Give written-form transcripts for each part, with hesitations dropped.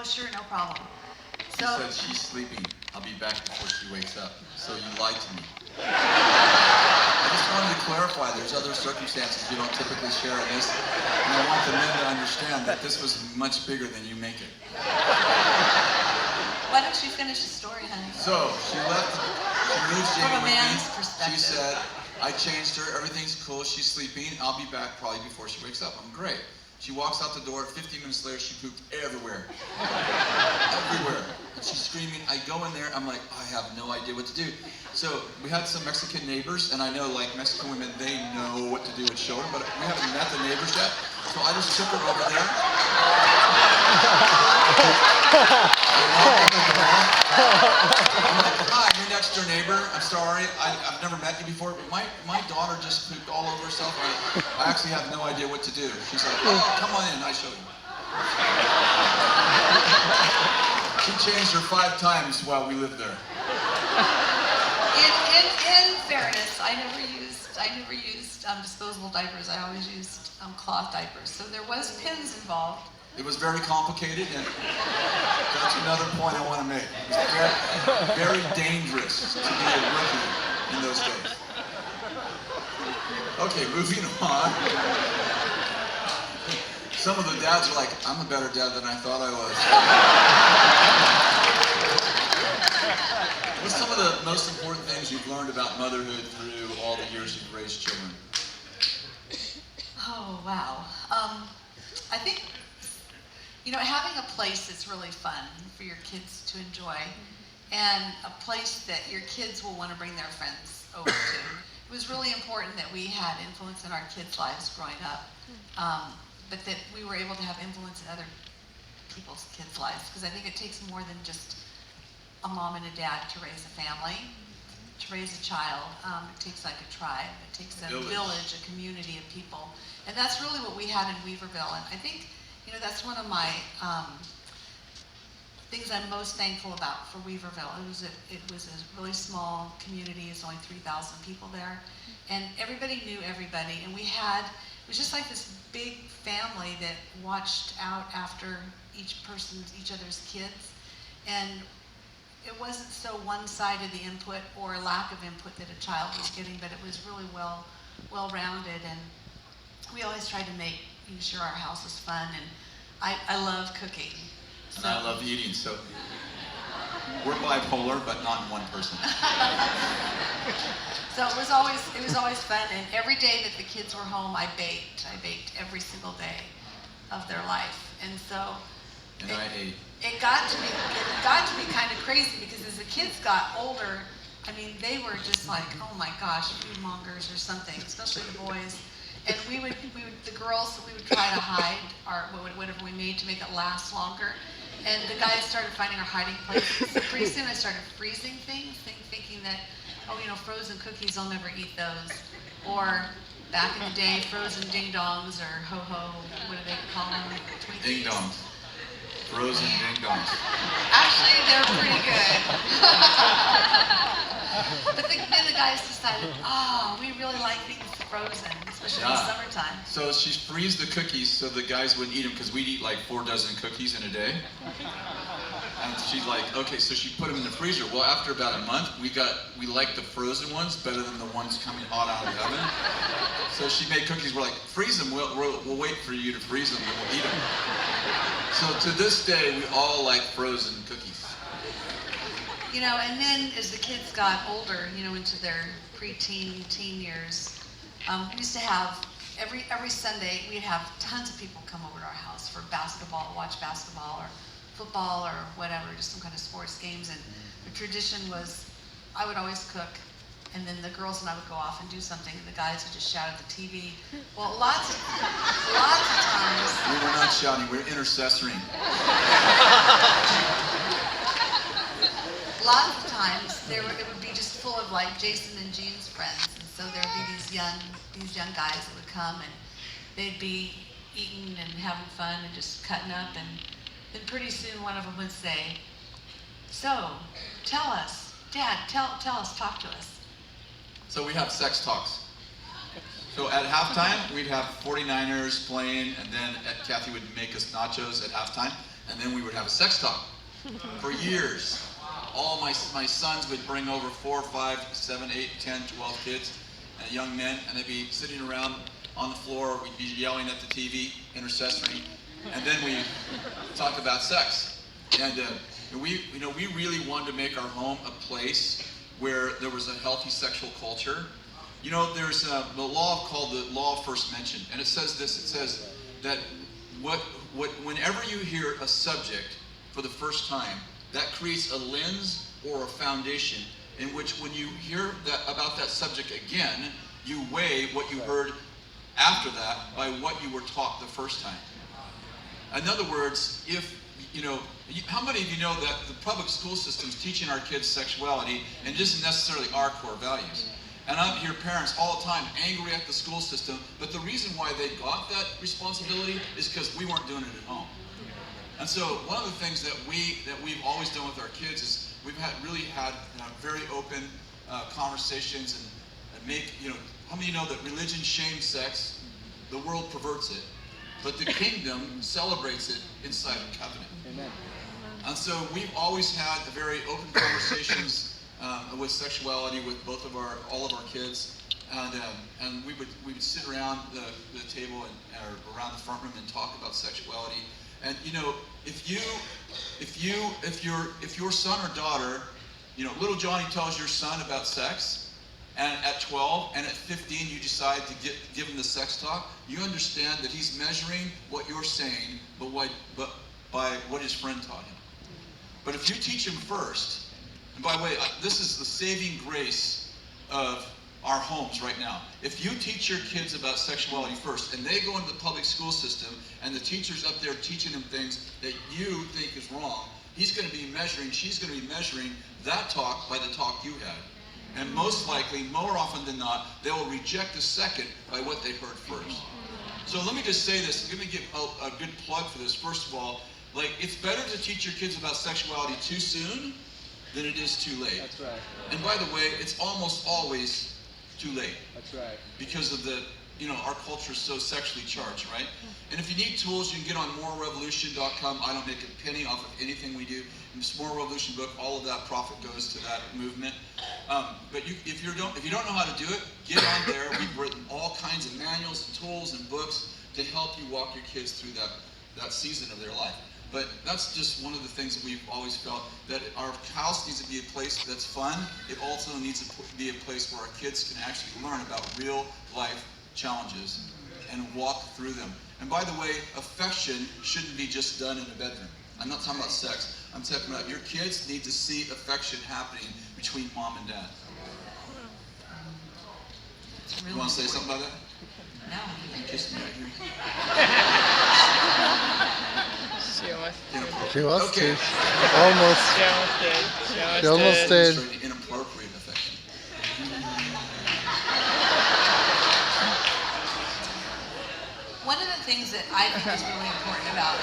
Oh, sure, no problem. She said she's sleeping. I'll be back before she wakes up. So you lied to me. I just wanted to clarify, there's other circumstances you don't typically share in this, and I want the men to understand that this was much bigger than you make it. Why don't you finish the story, honey? So, she left, she leaves Jamie From a with man's me. perspective. She said, I changed her, everything's cool, she's sleeping, I'll be back probably before she wakes up. I'm great. She walks out the door, 15 minutes later, she pooped everywhere. Everywhere. And she's screaming, I go in there, I'm like, I have no idea what to do. So, we had some Mexican neighbors, and I know, like, Mexican women, they know what to do with children, but we haven't met the neighbors yet. So I just took her over there. I'm like, hi, you're next door neighbor. I'm sorry, I've never met you before, but my daughter just pooped all over herself. I actually have no idea what to do. She's like, oh, come on in, I show you. She changed her 5 times while we lived there. In fairness, I never used disposable diapers. I always used cloth diapers. So there was pins involved. It was very complicated, and that's another point I want to make. It was very, very dangerous to be a rookie in those days. Okay, moving on. Some of the dads are like, I'm a better dad than I thought I was. What's some of the most important things you've learned about motherhood through all the years you've raised children? Oh, wow. I think, having a place that's really fun for your kids to enjoy, and a place that your kids will want to bring their friends over to. It was really important that we had influence in our kids' lives growing up, but that we were able to have influence in other people's kids' lives, because I think it takes more than just a mom and a dad to raise a family, to raise a child. It takes like a tribe, it takes a village, a community of people. And that's really what we had in Weaverville. And I think, that's one of my things I'm most thankful about for Weaverville. It was a really small community. It's only 3,000 people there. And everybody knew everybody. And it was just like this big family that watched out after each other's kids. And it wasn't so one-sided, the input or lack of input that a child was getting, but it was really well-rounded, and we always tried to make sure our house was fun, and I love cooking. And I love eating, so we're bipolar, but not in one person. So it was always fun, and every day that the kids were home, I baked every single day of their life, and so. And I ate. It got to be kind of crazy, because as the kids got older, they were just like, oh my gosh, food mongers or something, especially the boys. And the girls, we would try to hide whatever we made to make it last longer. And the guys started finding our hiding places. So pretty soon I started freezing things, thinking that, frozen cookies, I'll never eat those. Or back in the day, frozen ding-dongs or ho-ho, what do they call them? Twinkies. Ding-dongs. Frozen ding-dongs. Actually, they're pretty good. But then the guys decided, we really like things frozen, especially in the summertime. So she frees the cookies so the guys wouldn't eat them, because we'd eat like 4 dozen cookies in a day. And she's like, okay, so she put them in the freezer. Well, after about a month, we liked the frozen ones better than the ones coming hot out of the oven. So she made cookies. We're like, freeze them. We'll wait for you to freeze them, and we'll eat them. So to this day, we all like frozen cookies. And then as the kids got older, into their preteen, teen years, we used to have, every Sunday, we'd have tons of people come over to our house for basketball, watch basketball or football or whatever, just some kind of sports games. And the tradition was, I would always cook, and then the girls and I would go off and do something, and the guys would just shout at the TV. Well, lots of times. We were not shouting, we were intercessoring. Lots of times it would be just full of like Jason and Jean's friends, and so there'd be these young guys that would come, and they'd be eating and having fun and just cutting up, and then pretty soon one of them would say, "So, tell us, Dad, tell us, talk to us." So we have sex talks. So at halftime, we'd have 49ers playing, and then Kathy would make us nachos at halftime. and then we would have a sex talk for years. All my sons would bring over 4, 5, 7, 8, 10, 12 kids, and young men, and they'd be sitting around on the floor. We'd be yelling at the TV, intercessory, and then we talk about sex. And we really wanted to make our home a place where there was a healthy sexual culture. You know, there's the law called the law of first mention, and it says this. It says that whenever you hear a subject for the first time, that creates a lens or a foundation in which, when you hear about that subject again, you weigh what you heard after that by what you were taught the first time. In other words, how many of you know that the public school system is teaching our kids sexuality and it isn't necessarily our core values? And I hear parents all the time angry at the school system, but the reason why they got that responsibility is because we weren't doing it at home. And so one of the things that we've always done with our kids is we've really had very open conversations and make, how many of you know that religion shames sex, the world perverts it, but the kingdom celebrates it inside of covenant. Amen. And so we've always had very open conversations with sexuality with all of our kids, and we would sit around the table or around the front room and talk about sexuality. And if your son or daughter, little Johnny tells your son about sex, and at 12 and at 15 you decide to give him the sex talk, you understand that he's measuring what you're saying, but by what his friend taught him. But if you teach him first, and by the way, this is the saving grace of our homes right now. If you teach your kids about sexuality first, and they go into the public school system, and the teacher's up there teaching them things that you think is wrong, she's going to be measuring that talk by the talk you had. And most likely, more often than not, they will reject the second by what they heard first. So let me just say this. Let me give a good plug for this. First of all, it's better to teach your kids about sexuality too soon than it is too late. That's right. And by the way, it's almost always too late. That's right. Because of our culture is so sexually charged, right? And if you need tools, you can get on moralrevolution.com. I don't make a penny off of anything we do. In this Moral Revolution book, all of that profit goes to that movement. But if you don't know how to do it, get on there. We've written all kinds of manuals and tools and books to help you walk your kids through that season of their life. But that's just one of the things that we've always felt, that our house needs to be a place that's fun. It also needs to be a place where our kids can actually learn about real life challenges and walk through them. And by the way, affection shouldn't be just done in the bedroom. I'm not talking about sex. I'm talking about your kids need to see affection happening between mom and dad. You want to say something about that? No. You kissed me right here. She wants okay. to. Almost. She almost did. Inappropriate affection. One of the things that I think is really important about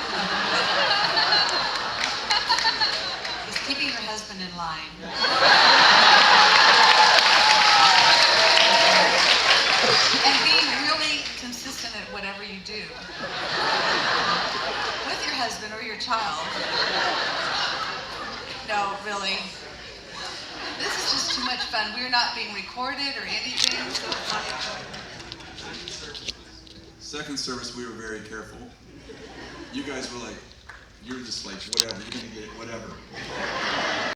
is keeping your husband in line. And being really consistent at whatever you do. With your husband or your child. No, really. This is just too much fun. We're not being recorded or anything. So it's not Second service, we were very careful. You guys were you're just whatever, you're going to get it, whatever.